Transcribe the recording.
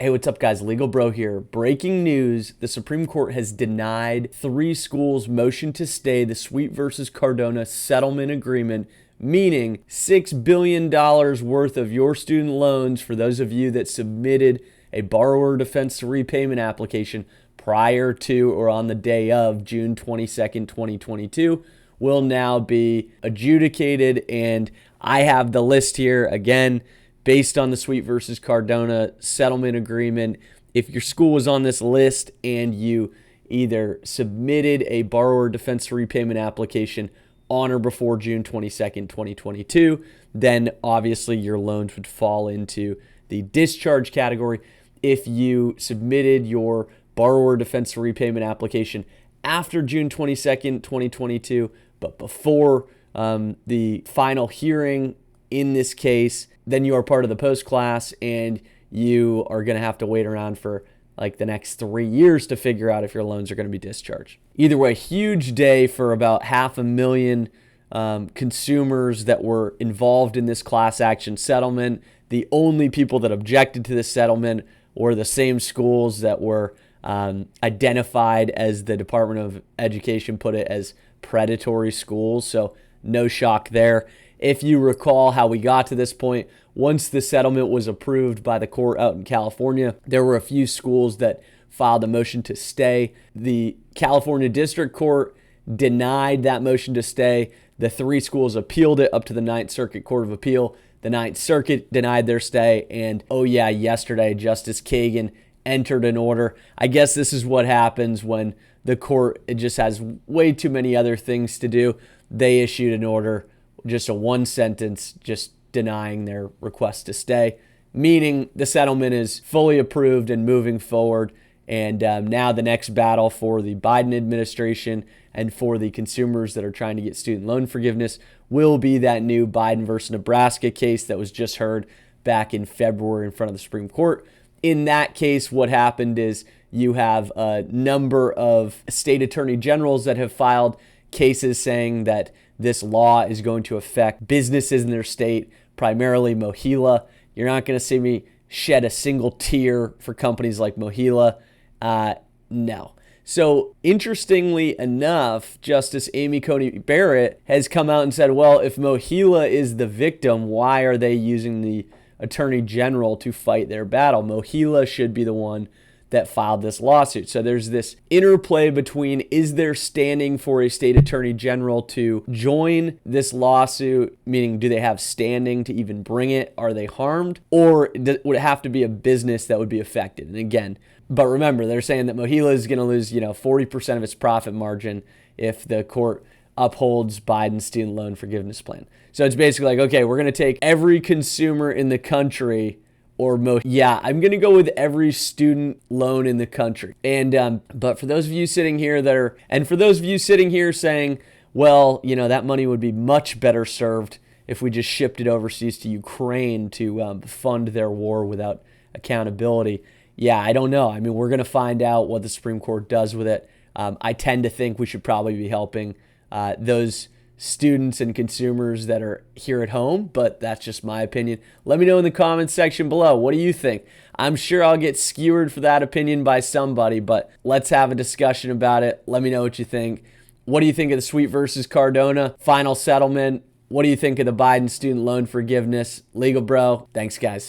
Hey, what's up, guys? LegalBro here. Breaking news. The Supreme Court has denied 3 schools' motion to stay the Sweet versus Cardona settlement agreement, meaning $6 billion worth of your student loans for those of you that submitted a borrower defense to repayment application prior to or on the day of June 22nd, 2022 will now be adjudicated. And I have the list here again. Based on the Sweet versus Cardona settlement agreement, if your school was on this list and you either submitted a borrower defense to repayment application on or before June 22nd, 2022, then obviously your loans would fall into the discharge category. If you submitted your borrower defense to repayment application after June 22nd, 2022, but before the final hearing in this case, then you are part of the post class and you are going to have to wait around for like the next 3 years to figure out if your loans are going to be discharged. Either way, huge day for about 500,000 consumers that were involved in this class action settlement. The only people that objected to this settlement were the same schools that were identified, as the Department of Education put it, as predatory schools. So no shock there. If you recall how we got to this point, once the settlement was approved by the court out in California, there were a few schools that filed a motion to stay. The California District Court denied that motion to stay. The 3 schools appealed it up to the Ninth Circuit Court of Appeal. The Ninth Circuit denied their stay. And yesterday, Justice Kagan entered an order. I guess this is what happens when the court just has way too many other things to do. They issued an order, just a 1 sentence, just denying their request to stay, meaning the settlement is fully approved and moving forward. And now the next battle for the Biden administration and for the consumers that are trying to get student loan forgiveness will be that new Biden versus Nebraska case that was just heard back in February in front of the Supreme Court. In that case, what happened is you have a number of state attorney generals that have filed cases saying that this law is going to affect businesses in their state, primarily Mohila. You're not going to see me shed a single tear for companies like Mohila. No. So interestingly enough, Justice Amy Coney Barrett has come out and said, well, if Mohila is the victim, why are they using the attorney general to fight their battle? Mohila should be the one that filed this lawsuit. So there's this interplay between, is there standing for a state attorney general to join this lawsuit, meaning do they have standing to even bring it? Are they harmed? Or would it have to be a business that would be affected? And again, but remember, they're saying that Mohila is going to lose 40% of its profit margin if the court upholds Biden's student loan forgiveness plan. So it's basically like, okay, we're going to take every consumer in the country, or I'm going to go with every student loan in the country. And but for those of you sitting here saying, well, that money would be much better served if we just shipped it overseas to Ukraine to fund their war without accountability. I don't know. I mean, we're going to find out what the Supreme Court does with it. I tend to think we should probably be helping those students and consumers that are here at home, but that's just my opinion. Let me know in the comments section below. What do you think? I'm sure I'll get skewered for that opinion by somebody, but let's have a discussion about it. Let me know what you think. What do you think of the Sweet versus Cardona final settlement? What do you think of the Biden student loan forgiveness? LegalBro. Thanks, guys.